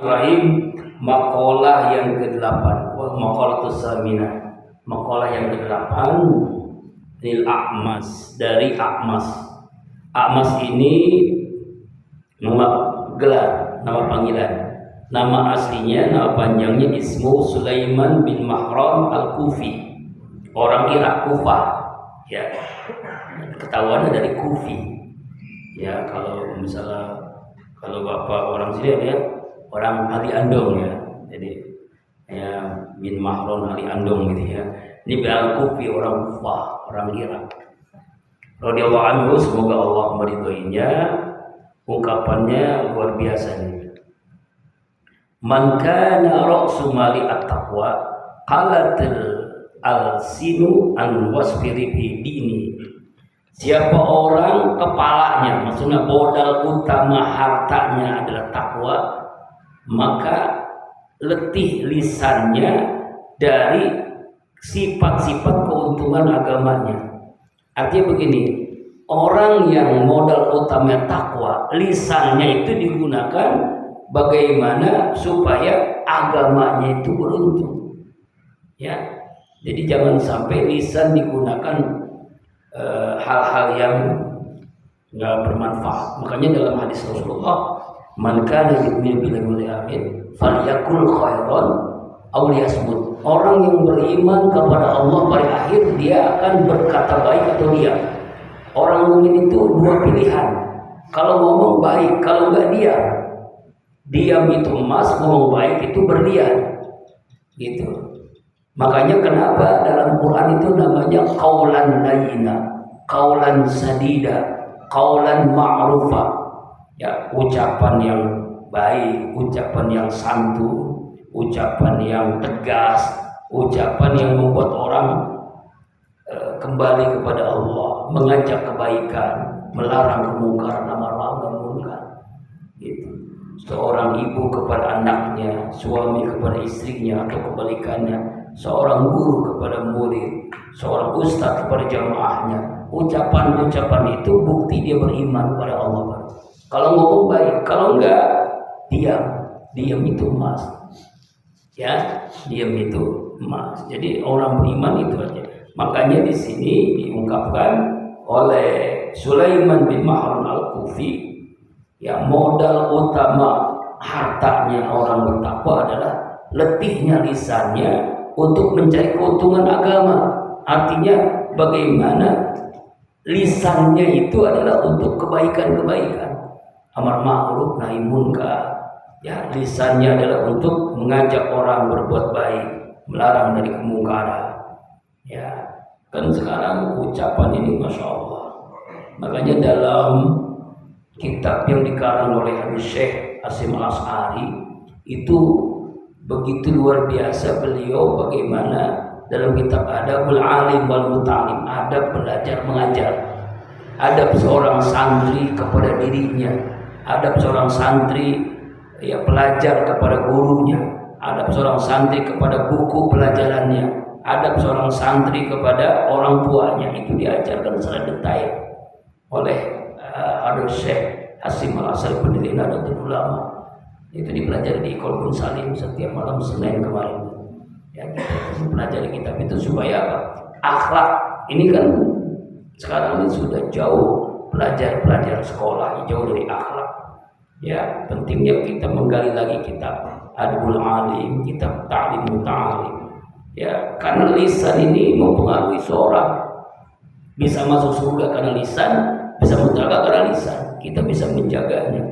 Ibrahim, maqalah yang ke-8, maqalatus saminah, maqalah yang ke-8 lil A'mas, dari A'mas. A'mas ini nama gelar, nama panggilan. Nama aslinya, nama panjangnya Ismu Sulaiman bin Mahran Al-Kufi, orang Irak, Kufah. Ya, ketahuannya dari Kufi. Ya, kalau misalnya kalau bapak orang sini ya, orang Ali Andong ya. Jadi ya bin Mahran Ali Andong gitu ya. Ini Al-Kufi, orang Kufah, orang Irak. Radhiyallahu anhu, semoga Allah meridhoinya. Ungkapannya luar biasa nih. Man kana ra'su mali at-taqwa qalatil al-sinu an wasfirihi dini. Siapa orang kepalanya, maksudnya modal utama hartanya adalah takwa, maka letih lisannya dari sifat-sifat keuntungan agamanya. Artinya begini, orang yang modal utamanya takwa, lisannya itu digunakan bagaimana supaya agamanya itu beruntung. Ya, jadi jangan sampai lisan digunakan hal-hal yang nggak bermanfaat. Makanya dalam hadis Rasulullah, man kana yu'minu billahi wal yawmil akhir falyakul khairan aw liyasmut. Orang yang beriman kepada Allah pada akhir, dia akan berkata baik atau diam. Orang mukmin itu dua pilihan. Kalau ngomong baik, kalau enggak diam. Diam itu emas, ngomong baik itu berlian. Gitu. Makanya kenapa dalam Quran itu namanya qaulan layyina, qaulan sadida, qaulan ma'rufa. Ya, ucapan yang baik, ucapan yang santun, ucapan yang tegas, ucapan yang membuat orang kembali kepada Allah, mengajak kebaikan, melarang kemungkaran, amar ma'ruf munkar. Gitu. Seorang ibu kepada anaknya, suami kepada istrinya, atau kebalikannya, seorang guru kepada murid, seorang ustaz kepada jamaahnya. Ucapan-ucapan itu bukti dia beriman kepada Allah. Kalau ngomong baik, kalau enggak diam. Diam itu emas. Ya, diam itu emas. Jadi orang beriman itu aja. Makanya di sini diungkapkan oleh Sulaiman bin Mahran Al-Kufi, ya, modal utama hartanya orang bertakwa adalah letihnya lisannya untuk mencari keuntungan agama. Artinya bagaimana lisannya itu adalah untuk kebaikan-kebaikan, amar ma'ruf nahi munkar. Ya, lisannya adalah untuk mengajak orang berbuat baik, melarang dari kemungkaran. Ya, kan sekarang ucapan ini masya Allah. Makanya dalam kitab yang dikarang oleh Habib Syekh Hasyim Al-Asy'ari itu begitu luar biasa beliau bagaimana dalam kitab Adabul Alim wal Muta'alim, adab belajar mengajar, adab seorang santri kepada dirinya, adab seorang santri ya pelajar kepada gurunya, adab seorang santri kepada buku pelajarannya, adab seorang santri kepada orang tuanya. Itu diajarkan secara detail oleh Habib Syekh Hasyim Al-Asy'ari, pendiri Nahdlatul Ulama. Itu dipelajari di Kolbun Salim setiap malam Senin kemarin. Ya, kita pelajari kitab itu supaya apa? Akhlak ini kan sekarang ini sudah jauh pelajar sekolah jauh dari akhlak. Ya, pentingnya kita menggali lagi kitab Adabul Alim, kitab Ta'limut Ta'alim. Ya, karena lisan ini mempengaruhi seorang. Bisa masuk surga karena lisan, bisa neraka karena lisan. Kita bisa menjaganya.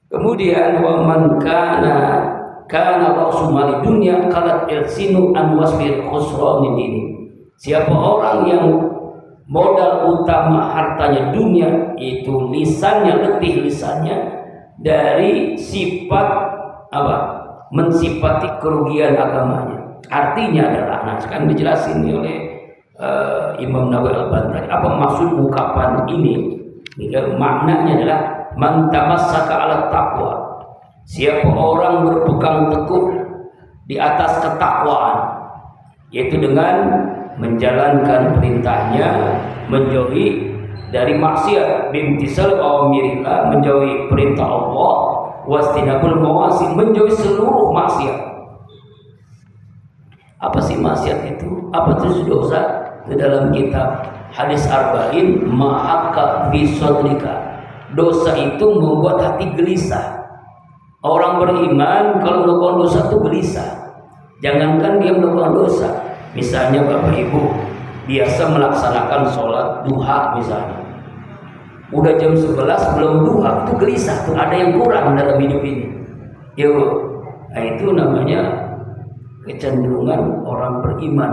Kemudian wa man kana ra'su mali dunya qalat ilsinu an wasfir khusran dini. Siapa orang yang modal utama hartanya dunia, itu lisannya, letih lisannya dari sifat apa? Mensifati kerugian agamanya. Artinya adalah, nah sekarang dijelasin oleh Imam Nawawi Al-Bantari apa maksud ungkapan ini. Maknanya adalah man tamassaka 'ala taqwa. Siapa orang berpegang teguh di atas ketakwaan, yaitu dengan menjalankan perintahnya, menjauhi dari maksiat, bimtisal awamirillah, menjauhi perintah Allah, wastinabul mawasi, menjauhi seluruh maksiat. Apa sih maksiat itu? Apa itu dosa? Di dalam kitab hadis arba'in, ma'aka bisodrika, dosa itu membuat hati gelisah. Orang beriman kalau melakukan dosa itu gelisah. Jangankan dia melakukan dosa, misalnya Bapak Ibu biasa melaksanakan sholat duha misalnya, udah jam 11 belum duha, itu gelisah tuh, ada yang kurang dalam hidup ini. Ya, nah, itu namanya kecenderungan orang beriman.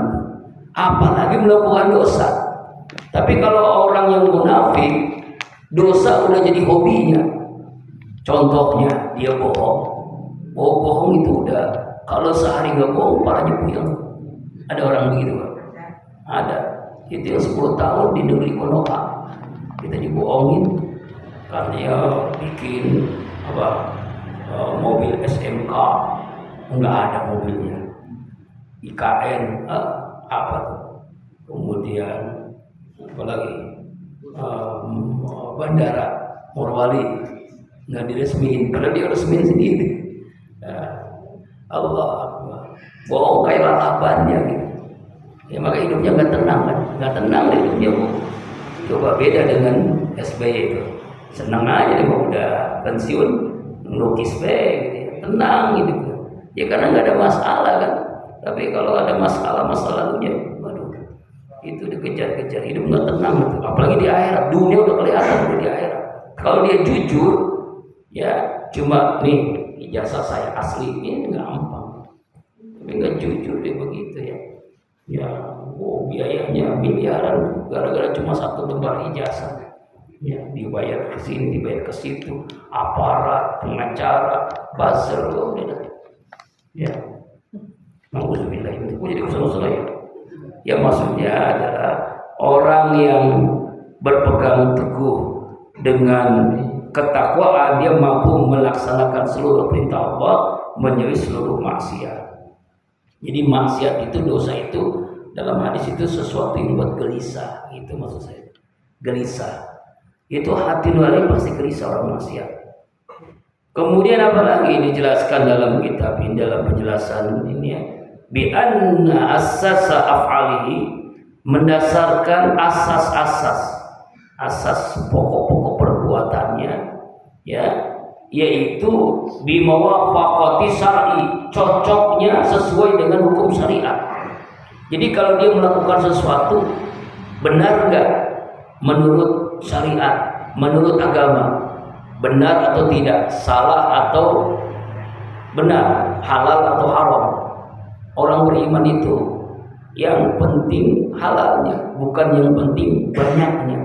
Apalagi melakukan dosa. Tapi kalau orang yang munafik, dosa udah jadi hobinya. Contohnya dia bohong. Bohong itu udah, kalau sehari nggak bohong parahnya puyeng. Ada orang begitu kan? Ada. Itu yang 10 tahun di negeri Konoha kita dibohongin karena dia bikin mobil SMK, nggak ada mobilnya. IKN apa tuh? Kemudian apalagi bandara Morowali nggak diresmiin, padahal dia resmiin sendiri. Allah Akbar, bohong kayak lalabannya gitu. Ya maka hidupnya nggak tenang kan, nggak tenang hidupnya. Coba beda dengan SBY itu, senang aja dia udah pensiun ngelukis gitu. Tenang gitu ya, karena nggak ada masalah kan. Tapi kalau ada masalah lalunya, waduh, itu dikejar-kejar, hidup nggak tenang gitu. Apalagi di akhirat, dunia udah kelihatan di akhirat. Kalau dia jujur, ya cuma nih ijazah saya asli, ini gampang. Tapi nggak jujur dia begitu ya. Ya, biayanya miliaran gara-gara cuma satu lembar ijazah. Ya, dibayar ke sini, dibayar ke situ, aparat, pengacara, buzzer, ya. Alhamdulillah, itu jadi usaha ya. Ya maksudnya adalah orang yang berpegang teguh dengan ketakwaan, dia mampu melaksanakan seluruh perintah Allah, menjauhi seluruh maksiat. Jadi maksiat itu, dosa itu dalam hadis itu sesuatu yang buat gelisah, itu maksud saya. Gelisah. Itu hati nurani pasti gelisah orang maksiat. Kemudian apalagi dijelaskan dalam kitab ini, dalam penjelasan ini ya, bi anna assasa af'alihi, mendasarkan asas pokok-pokok perbuatannya ya, yaitu bimawafaqati syar'i, cocoknya sesuai dengan hukum syariat. Jadi kalau dia melakukan sesuatu benar enggak menurut syariat, menurut agama, benar atau tidak, salah atau benar, halal atau haram. Orang beriman itu yang penting halalnya, bukan yang penting banyaknya.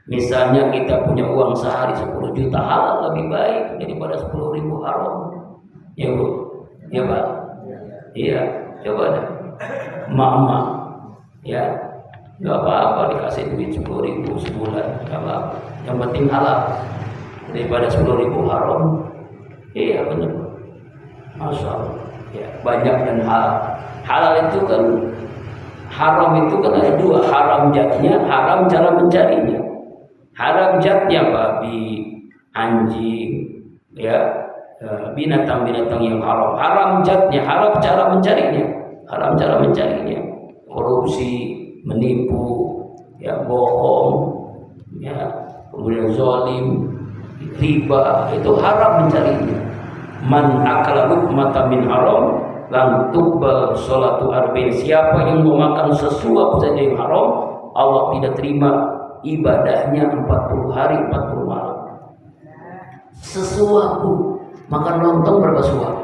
Misalnya kita punya uang sehari 10 juta, halal lebih baik daripada 10.000 haram. Ya Bu, ya Pak. Iya, coba deh. Mak-mak, ya, nggak apa-apa dikasih duit 10.000 sebulan, nggak apa-apa. Yang penting halal daripada 10.000 haram. Iya benar. Masya Allah. Ya, banyak dan halal. Halal itu kan, haram itu kan ada dua, haram jatnya, haram cara mencarinya. Haram jatnya babi, anjing, ya, binatang-binatang yang haram. Haram jatnya, haram cara mencarinya, haram cara mencarinya. Korupsi, menipu, ya, bohong, ya, kemudian zalim, riba, itu haram mencarinya. Man akala luqmatan min haram lam tuqbal sholatu arba'in. Siapa yang memakan sesuap saja yang haram, Allah tidak terima ibadahnya 40 hari 40 malam. Sesuap, makan lontong berapa suap?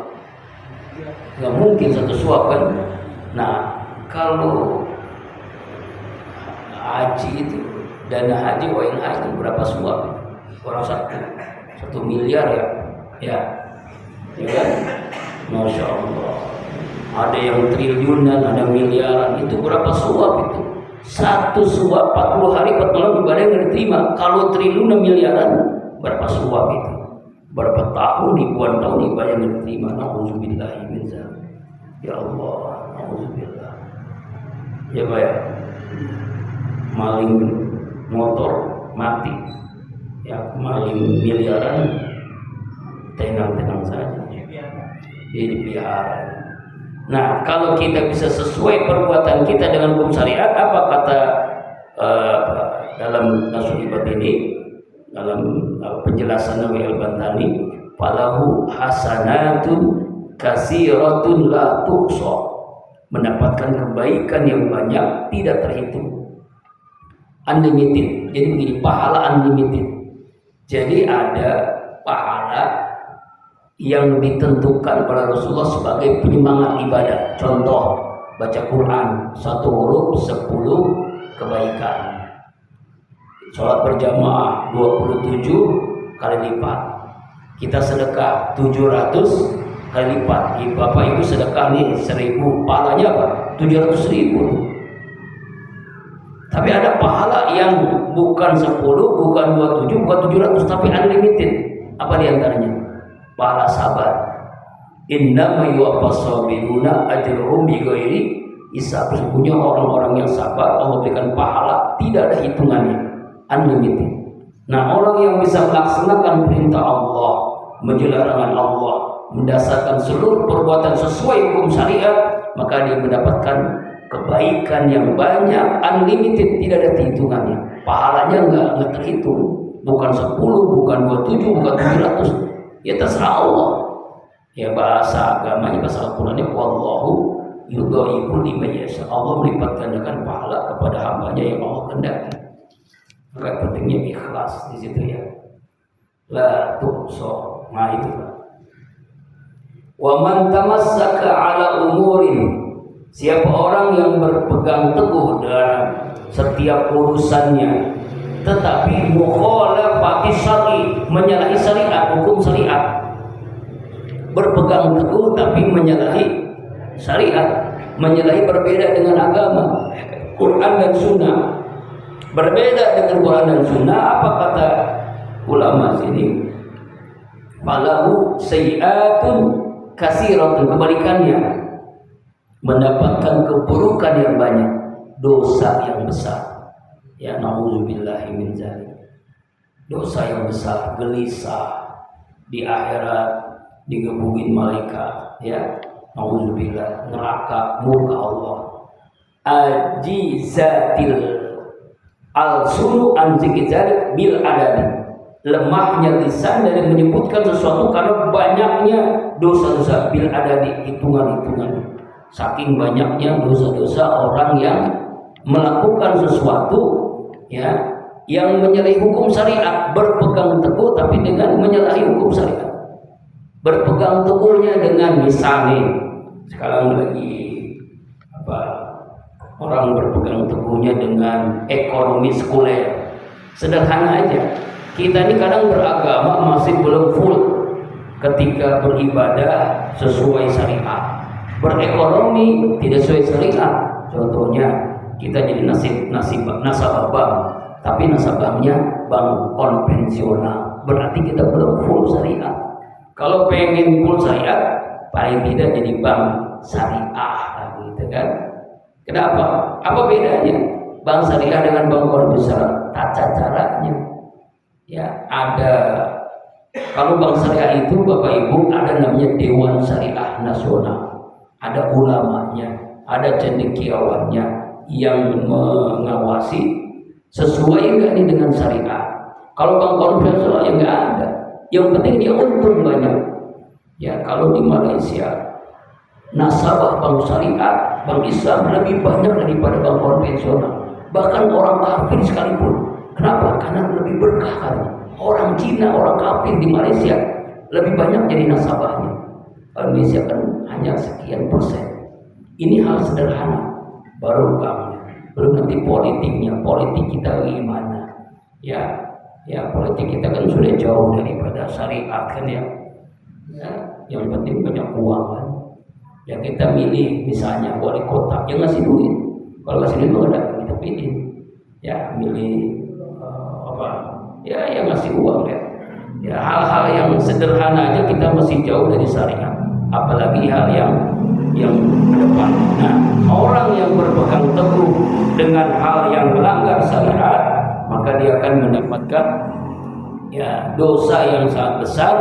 Gak mungkin satu suap kan. Nah, kalau haji itu, dana haji ONH itu berapa suap? Orang 1 miliar ya, ya kan? Masya Allah. Ada yang triliunan, ada miliaran. Itu berapa suap itu? Satu suap 40 hari 40 malam ibadah yang diterima. Kalau triliunan miliaran, berapa suap itu? Berapa tahun, ribuan tahun ibadah yang diterima. Nauzubillahi min dzalik. Ya Allah, nauzubillah. Ya Pak ya. Maling motor mati. Ya, maling miliaran tenang-tenang saja. Dia dipelihara. Nah, kalau kita bisa sesuai perbuatan kita dengan hukum syariat, apa kata dalam Nasul Ibad ini, dalam penjelasan Nawawi Al-Bantani, falahu hasanatun kasiratun la tuhsa, mendapatkan kebaikan yang banyak tidak terhitung, unlimited. Jadi begini, pahala unlimited. Jadi ada pahala yang ditentukan oleh Rasulullah sebagai penyemangat ibadah. Contoh, baca Quran 1 huruf 10 kebaikan. Sholat berjamaah 27 kali lipat. Kita sedekah 700 kali lipat. Bapak Ibu sedekah nih 1000, pahalanya apa? 700.000. Tapi ada pahala yang bukan 10, bukan 27, bukan 700, tapi unlimited. Apa diantaranya? Pahala sabar. Innama yuwaffas sabiruna ajruhum bighairi hisab. Sesungguhnya orang-orang yang sabar Allah berikan pahala tidak ada hitungannya, unlimited. Nah, orang yang bisa melaksanakan perintah Allah, menjauhi larangan Allah, mendasarkan seluruh perbuatan sesuai hukum syariat, maka dia mendapatkan kebaikan yang banyak, unlimited, tidak ada hitungannya. Pahalanya enggak terhitung, bukan 10, bukan 27, bukan 700. Ya terserah Allah. Ya bahasa agamanya, bahasa Al-Qur'annya, wallahu yudhaifu liman yasha. Allah melipat gandakan pahala kepada hambanya yang Allah kehendaki. Maka pentingnya ikhlas di situ ya. La tuhsa. Nah itu. Wa man tamassaka ala umurin, siapa orang yang berpegang teguh dalam setiap urusannya, tetapi mukhalafati syar'i, menyalahi syariat, hukum syariat. Berpegang teguh tapi menyalahi syariat, menyalahi, berbeda dengan agama, Quran dan Sunnah. Berbeda dengan Quran dan Sunnah, apa kata ulama sini? Falahu sayyi'atun katsiratun, kebalikannya, mendapatkan keburukan yang banyak, dosa yang besar. Ya, na'udzubillahi min dzalik. Dosa yang besar, gelisah di akhirat, digebukin malaikat, ya. Na'udzubillah, neraka, murka Allah. Ajizatil al-sunu an zikir bil adadi, lemahnya lisan dari menyebutkan sesuatu karena banyaknya dosa-dosa, bil adadi, hitungan-hitungan. Saking banyaknya dosa-dosa orang yang melakukan sesuatu ya yang menyalahi hukum syariat, berpegang teguh tapi dengan menyalahi hukum syariat. Berpegang teguhnya dengan misalnya sekarang lagi orang berpegang teguhnya dengan ekonomi sekuler. Sederhana aja, kita ini kadang beragama masih belum full ketika beribadah sesuai syariat, berekonomi tidak sesuai syariat. Contohnya kita jadi nasabah bank, tapi nasabahnya bank konvensional, berarti kita belum full syariat. Kalau pengen full syariat, paling tidak jadi bank syariah, gitu kan? Kenapa? Apa bedanya bank syariah dengan bank konvensional? Tata caranya, ya ada. Kalau bank syariah itu, Bapak Ibu, ada namanya Dewan Syariah Nasional, ada ulamanya, ada cendekiawannya yang mengawasi sesuai enggak nih dengan syariat. Kalau bank konvensional yang enggak ada, yang penting dia untung banyak. Ya, kalau di Malaysia nasabah bank syariat, bank Islam lebih banyak daripada bank konvensional. Bahkan orang kafir sekalipun. Kenapa? Karena lebih berkah kan. Orang Cina, orang kafir di Malaysia lebih banyak jadi nasabahnya. Indonesia kan hanya sekian persen. Ini hal sederhana. Baru banknya, belum nanti politiknya, politik kita gimana? Ya, politik kita kan sudah jauh daripada syariat kan ya. Yang penting banyak uang kan. Ya kita milih misalnya wali kota, yang ngasih duit. Kalau ngasih duit nggak ada, kita pilih. Ya milih Ya yang ngasih uang ya. Ya hal-hal yang sederhana aja kita masih jauh dari syariat. Apalagi hal yang depan. Nah, orang yang berpegang teguh dengan hal yang melanggar syariat, maka dia akan mendapatkan ya dosa yang sangat besar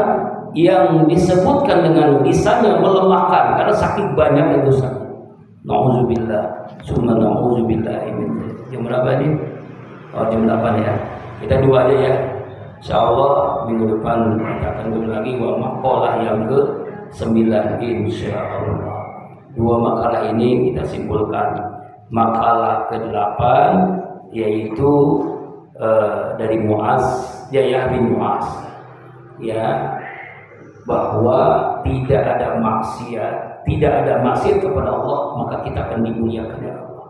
yang disebutkan dengan lisannya melemahkan karena saking banyaknya dosa. Nauzubillah, summa nauzubillah. Jam berapa ini? Oh, jam 8 ya. Kita dua aja ya. Insyaallah minggu depan kita akan kembali lagi makalah yang ke-9 insyaallah. Dua makalah ini kita simpulkan. Makalah ke-8 yaitu dari Muaz, Yahya bin Muaz, ya, bahwa tidak ada maksiat kepada Allah, maka kita akan dimuliakan oleh Allah.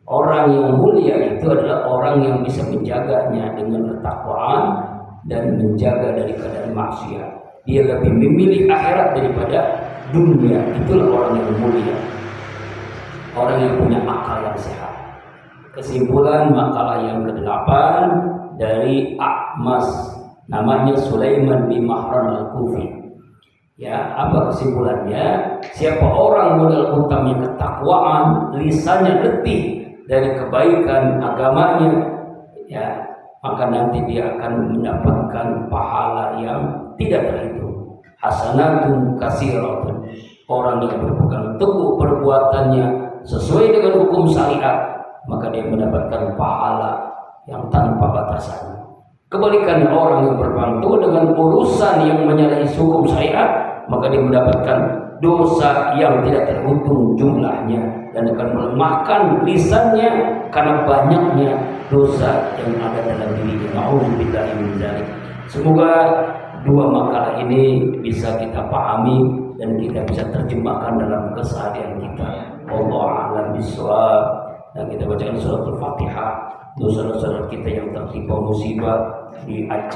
Orang yang mulia itu adalah orang yang bisa menjaganya dengan ketakwaan dan menjaga dari keadaan maksiat. Dia lebih memilih akhirat daripada dunia. Itulah orang yang mulia, orang yang punya akal yang sehat. Kesimpulan makalah yang ke-8 dari A'mas, namanya Sulaiman bin Mahran al-Kufi. Ya, apa kesimpulannya? Siapa orang modal utamanya ketakwaan, lisannya letih dari kebaikan agamanya, ya, maka nanti dia akan mendapatkan pahala yang tidak terhitung. Hasanatun katsiratun. Orang yang berpegang teguh perbuatannya sesuai dengan hukum syariat, maka dia mendapatkan pahala yang tanpa batasan. Kebalikan orang yang berpegang teguh dengan urusan yang menyalahi hukum syariat, maka dia mendapatkan dosa yang tidak terhitung jumlahnya dan akan melemahkan lisannya karena banyaknya dosa yang ada dalam dirinya. Nauzubillahi min dzalik. Semoga dua makalah ini bisa kita pahami dan kita bisa terjemahkan dalam keseharian kita. Wallahu a'lam bishawab. Dan kita bacakan surah Al-Fatihah, dosa-dosa kita yang tertimpa musibah di Aceh.